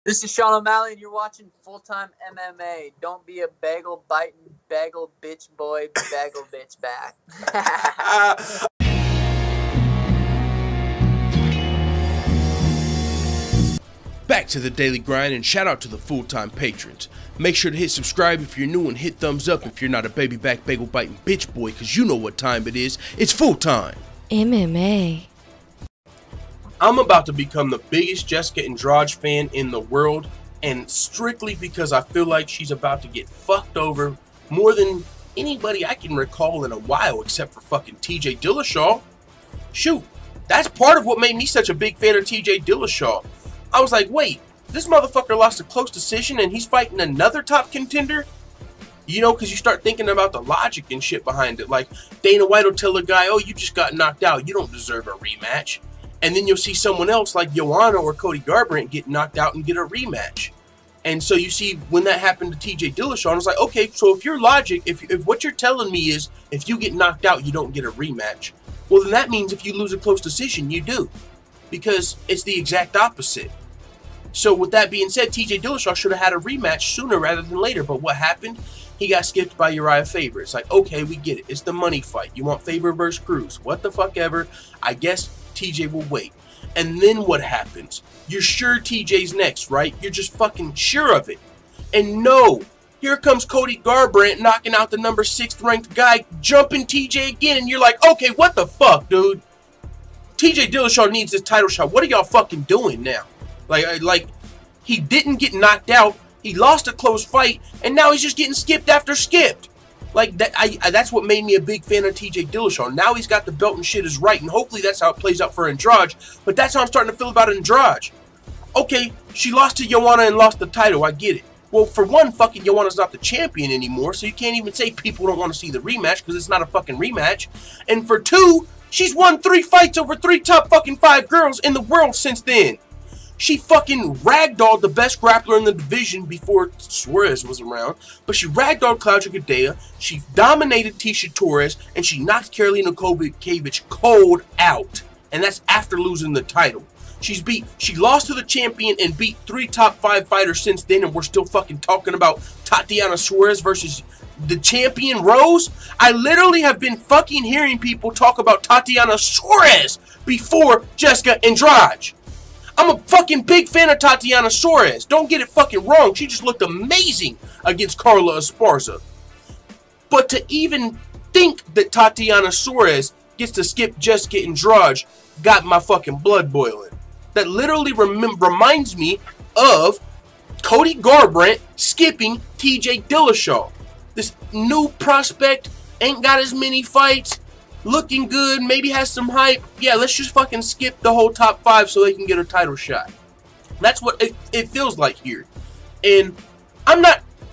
This is Sean O'Malley, and you're watching Full-Time MMA. Don't be a bagel biting, bagel bitch boy, bagel bitch back. Back to the daily grind, and shout out to the full-time patrons. Make sure to hit subscribe if you're new and hit thumbs up if you're not a baby back bagel biting bitch boy, because you know what time it is. It's full time MMA. I'm about to become the biggest Jessica Andrade fan in the world, and strictly because I feel like she's about to get fucked over more than anybody I can recall in a while, except for fucking TJ Dillashaw. Shoot, that's part of what made me such a big fan of TJ Dillashaw. I was like, wait, this motherfucker lost a close decision and he's fighting another top contender? You know, because you start thinking about the logic and shit behind it. Like, Dana White will tell a guy, oh, you just got knocked out, you don't deserve a rematch. And then you'll see someone else like Joanna or Cody Garbrandt get knocked out and get a rematch. And so you see when that happened to TJ Dillashaw, I was like, okay, so if your logic, if what you're telling me is if you get knocked out, you don't get a rematch, well, then that means if you lose a close decision, you do. Because it's the exact opposite. So with that being said, TJ Dillashaw should have had a rematch sooner rather than later. But what happened? He got skipped by Uriah Faber. It's like, okay, we get it. It's the money fight. You want Faber versus Cruz. What the fuck ever. I guess TJ will wait. And then what happens? You're sure TJ's next, right? You're just fucking sure of it. And no, here comes Cody Garbrandt knocking out the number 6th ranked guy, jumping TJ again. And you're like, okay, what the fuck, dude? TJ Dillashaw needs this title shot. What are y'all fucking doing now? Like, he didn't get knocked out. He lost a close fight, and now he's just getting skipped after skipped. Like that, that's what made me a big fan of TJ Dillashaw. Now he's got the belt and shit is right, and hopefully that's how it plays out for Andrade. But that's how I'm starting to feel about Andrade. Okay, she lost to Joanna and lost the title. I get it. Well, for one, fucking Joanna's not the champion anymore, so you can't even say people don't want to see the rematch because it's not a fucking rematch. And for two, she's won 3 fights over 3 top fucking 5 girls in the world since then. She fucking ragdolled the best grappler in the division before Suarez was around, but she ragdolled Claudia Gadelha, she dominated Tisha Torres, and she knocked Karolina Kowalkiewicz cold out. And that's after losing the title. She lost to the champion and beat 3 top 5 fighters since then, and we're still fucking talking about Tatiana Suarez versus the champion Rose. I literally have been fucking hearing people talk about Tatiana Suarez before Jessica Andrade. I'm a fucking big fan of Tatiana Suarez. Don't get it fucking wrong. She just looked amazing against Carla Esparza. But to even think that Tatiana Suarez gets to skip Jessica Andrade got my fucking blood boiling. That literally reminds me of Cody Garbrandt skipping TJ Dillashaw. This new prospect ain't got as many fights. Looking good, maybe has some hype. Yeah, let's just fucking skip the whole top 5 so they can get a title shot. That's what it feels like here. And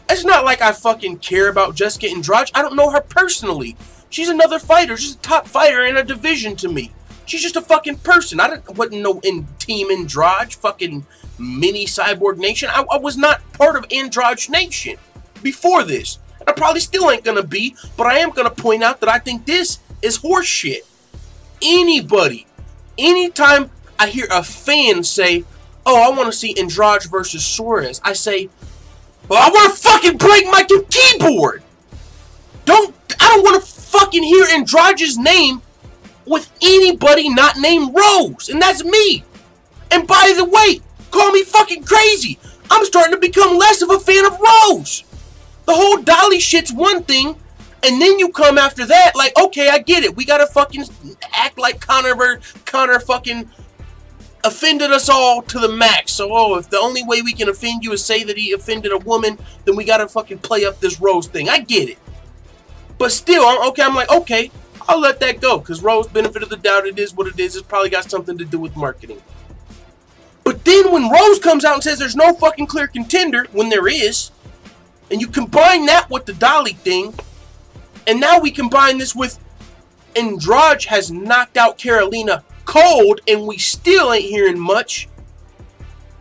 it's not like I fucking care about Jessica Andrade. I don't know her personally. She's another fighter. She's a top fighter in a division to me. She's just a fucking person. I wasn't no in Team Andrade, fucking mini Cyborg Nation. I was not part of Andrade Nation before this. And I probably still ain't gonna be, but I am gonna point out that I think this is horseshit. Anytime I hear a fan say, oh, I want to see Andrade versus Suarez, I say, well, I want to fucking break my keyboard. I don't want to fucking hear Andrade's name with anybody not named Rose, and that's me. And by the way, call me fucking crazy, I'm starting to become less of a fan of Rose. The whole Dolly shit's one thing, and then you come after that, like, okay, I get it. We gotta fucking act like Connor fucking offended us all to the max. So, oh, if the only way we can offend you is say that he offended a woman, then we gotta fucking play up this Rose thing. I get it. But still, I'm like, okay, I'll let that go. Because Rose, benefit of the doubt, it is what it is. It's probably got something to do with marketing. But then when Rose comes out and says there's no fucking clear contender, when there is, and you combine that with the Dolly thing, and now we combine this with Andrade has knocked out Karolina cold, and we still ain't hearing much.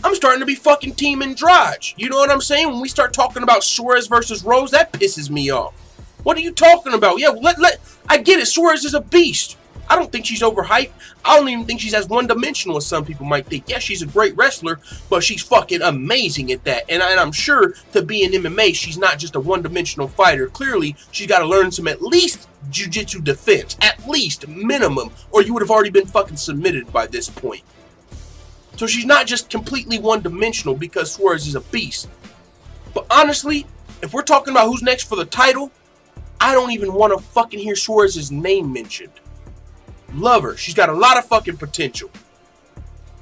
I'm starting to be fucking Team Andrade. You know what I'm saying? When we start talking about Suarez versus Rose, that pisses me off. What are you talking about? Yeah, I get it. Suarez is a beast. I don't think she's overhyped. I don't even think she's as one-dimensional as some people might think. Yeah, she's a great wrestler, but she's fucking amazing at that. And I'm sure to be in MMA, she's not just a one-dimensional fighter. Clearly, she's got to learn some at least jiu-jitsu defense, at least minimum, or you would have already been fucking submitted by this point. So she's not just completely one-dimensional because Suarez is a beast. But honestly, if we're talking about who's next for the title, I don't even want to fucking hear Suarez's name mentioned. Love her. She's got a lot of fucking potential.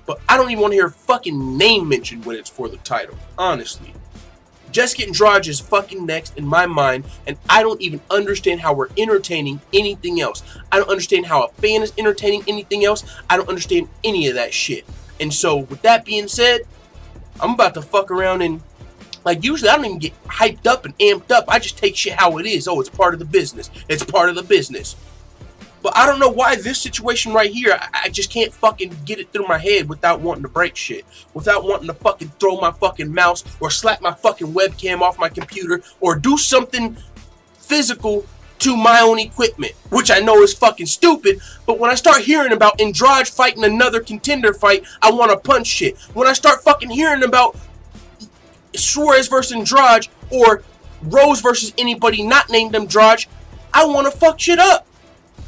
But I don't even want to hear her fucking name mentioned when it's for the title. Honestly. Jessica Andrade is fucking next in my mind, and I don't even understand how we're entertaining anything else. I don't understand how a fan is entertaining anything else. I don't understand any of that shit. And so, with that being said, I'm about to fuck around and, like, usually I don't even get hyped up and amped up. I just take shit how it is. Oh, it's part of the business. It's part of the business. But I don't know why this situation right here, I just can't fucking get it through my head without wanting to break shit. Without wanting to fucking throw my fucking mouse or slap my fucking webcam off my computer or do something physical to my own equipment. Which I know is fucking stupid, but when I start hearing about Andrade fighting another contender fight, I want to punch shit. When I start fucking hearing about Suarez versus Andrade or Rose versus anybody not named Andrade, I want to fuck shit up.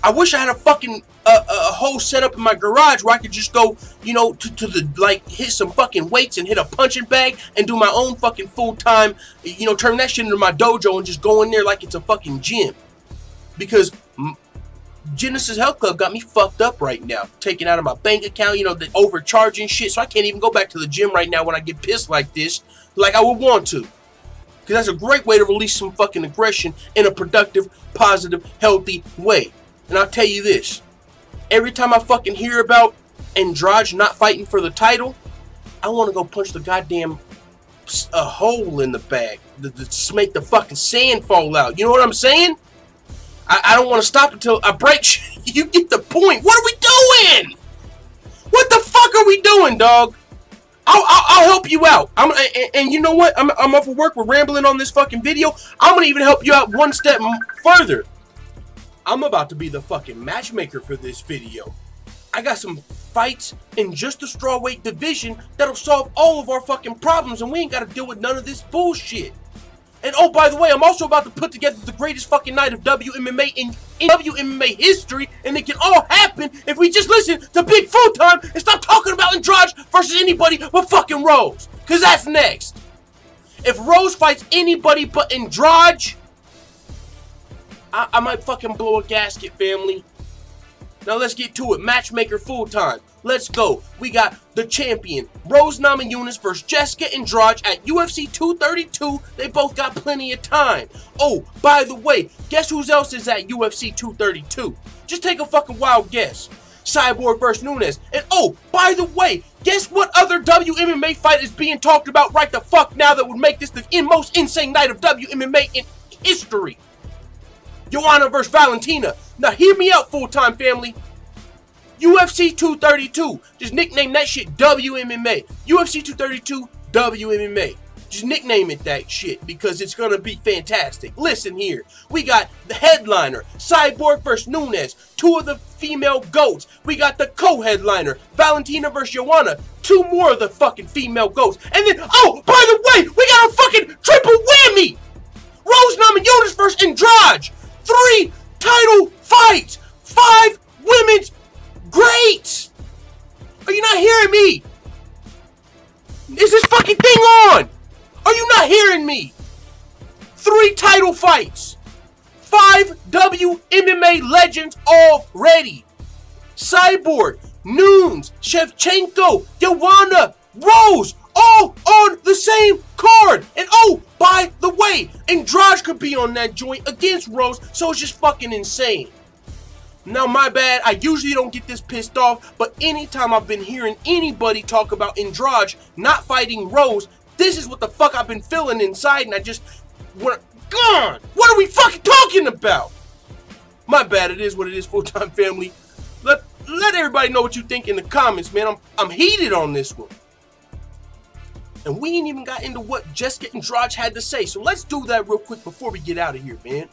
I wish I had a fucking a whole setup in my garage where I could just go, you know, to the, like, hit some fucking weights and hit a punching bag and do my own fucking full-time, you know, turn that shit into my dojo and just go in there like it's a fucking gym. Because Genesis Health Club got me fucked up right now. Taking out of my bank account, you know, the overcharging shit. So I can't even go back to the gym right now when I get pissed like this, like I would want to. Because that's a great way to release some fucking aggression in a productive, positive, healthy way. And I'll tell you this, every time I fucking hear about Andrade not fighting for the title, I want to go punch the goddamn hole in the bag to make the fucking sand fall out. You know what I'm saying? I don't want to stop until I break shit. You get the point. What are we doing? What the fuck are we doing, dog? I'll help you out. And you know what? I'm off of work. We're rambling on this fucking video. I'm going to even help you out one step further. I'm about to be the fucking matchmaker for this video. I got some fights in just the strawweight division that'll solve all of our fucking problems, and we ain't got to deal with none of this bullshit. And oh, by the way, I'm also about to put together the greatest fucking night of WMMA in WMMA history, and it can all happen if we just listen to Big Fulltime and stop talking about Andrade versus anybody but fucking Rose. Because that's next. If Rose fights anybody but Andrade, I might fucking blow a gasket, family. Now let's get to it. Matchmaker Fulltime. Let's go. We got the champion, Rose Namajunas versus Jessica Andrade at UFC 232. They both got plenty of time. Oh, by the way, guess who else is at UFC 232? Just take a fucking wild guess. Cyborg versus Nunes. And oh, by the way, guess what other WMMA fight is being talked about right the fuck now that would make this the most insane night of WMMA in history? Joanna versus Valentina. Now hear me out, Fulltime family. UFC 232. Just nickname that shit WMMA. UFC 232 WMMA. Just nickname it that shit because it's gonna be fantastic. Listen here. We got the headliner, Cyborg versus Nunes. Two of the female GOATs. We got the co-headliner, Valentina versus Joanna. Two more of the fucking female GOATs. And then, oh, by the way, we got a fucking triple whammy. Rose Namajunas versus Andrade. 3 title fights, 5 women's greats. Are you not hearing me? Is this fucking thing on? Are you not hearing me? 3 title fights, 5 WMMA legends already. Cyborg, Nunes, Shevchenko, Joanna, Rose, all on the same card. And oh, by the way, Andrade could be on that joint against Rose, so it's just fucking insane. Now, my bad, I usually don't get this pissed off, but anytime I've been hearing anybody talk about Andrade not fighting Rose, this is what the fuck I've been feeling inside, and I just want to, God, what are we fucking talking about? My bad, it is what it is, Fulltime family. Let everybody know what you think in the comments, man. I'm heated on this one. And we ain't even got into what Jessica Andrade had to say. So let's do that real quick before we get out of here, man.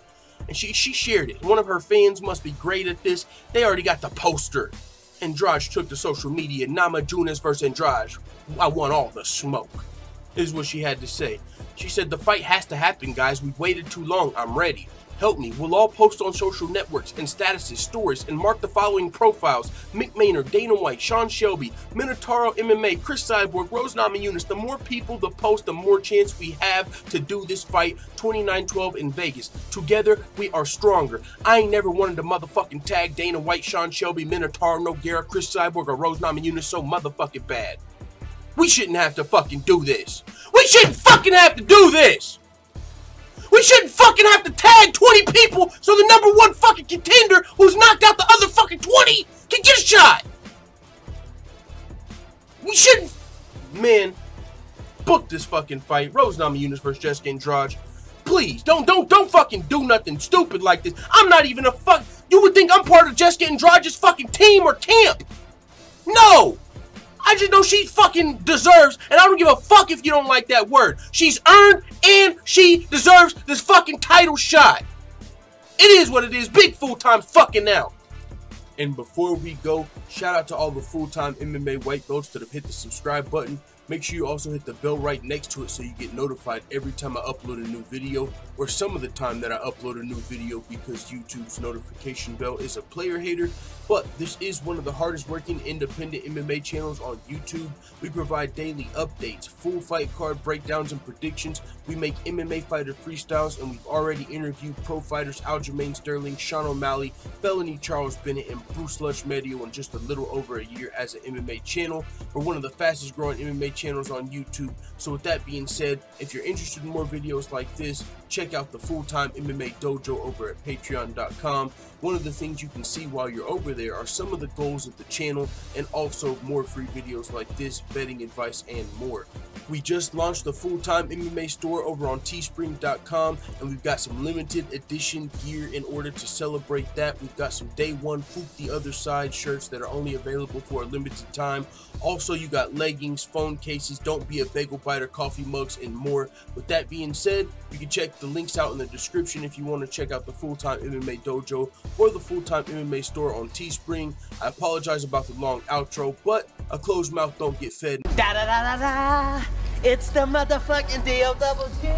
and she shared it. One of her fans must be great at this. They already got the poster. Andrade took to social media. Namajunas versus Andrade. I want all the smoke, is what she had to say. She said, the fight has to happen, guys. We've waited too long. I'm ready. Help me. We'll all post on social networks and statuses, stories, and mark the following profiles: Mick Maynard, Dana White, Sean Shelby, Minotauro MMA, Chris Cyborg, Rose Namajunas. The more people the post, the more chance we have to do this fight 29/12 in Vegas. Together, we are stronger. I ain't never wanted to motherfucking tag Dana White, Sean Shelby, Minotauro, Nogueira, Chris Cyborg, or Rose Namajunas so motherfucking bad. We shouldn't have to fucking do this. We shouldn't fucking have to do this. We shouldn't fucking have to tag 20 people so the #1 fucking contender who's knocked out the other fucking 20 can get a shot. We shouldn't. Man, book this fucking fight. Rose Namajunas versus Jessica Andrade. Please, don't fucking do nothing stupid like this. I'm not even a fuck. You would think I'm part of Jessica Andrade's fucking team or camp. No. I just know she fucking deserves, and I don't give a fuck if you don't like that word. She's earned and she deserves this fucking title shot. It is what it is. Big full-time fucking out. And before we go, shout out to all the full-time MMA white belts that have hit the subscribe button. Make sure you also hit the bell right next to it so you get notified every time I upload a new video, or some of the time that I upload a new video, because YouTube's notification bell is a player hater. But this is one of the hardest working independent MMA channels on YouTube. We provide daily updates, full fight card breakdowns and predictions. We make MMA fighter freestyles, and we've already interviewed pro fighters Aljamain Sterling, Sean O'Malley, Felony Charles Bennett, and Bruce Lush-Medio in just a little over a year as an MMA channel. We're one of the fastest growing MMA channels on YouTube. So with that being said, if you're interested in more videos like this, check out the Full-Time MMA Dojo over at patreon.com. One of the things you can see while you're over there are some of the goals of the channel, and also more free videos like this, betting advice, and more. We just launched the Full-Time MMA store over on teespring.com, and we've got some limited edition gear in order to celebrate that. We've got some Day One Fook the Other Side shirts that are only available for a limited time. Also, you got leggings, phone cases, Don't Be a Bagel Biter, coffee mugs, and more. With that being said, you can check the links out in the description if you want to check out the Full-Time MMA Dojo or the Full-Time MMA store on Teespring. I apologize about the long outro, but a closed mouth don't get fed. Da da da da da! It's the motherfucking DOWG!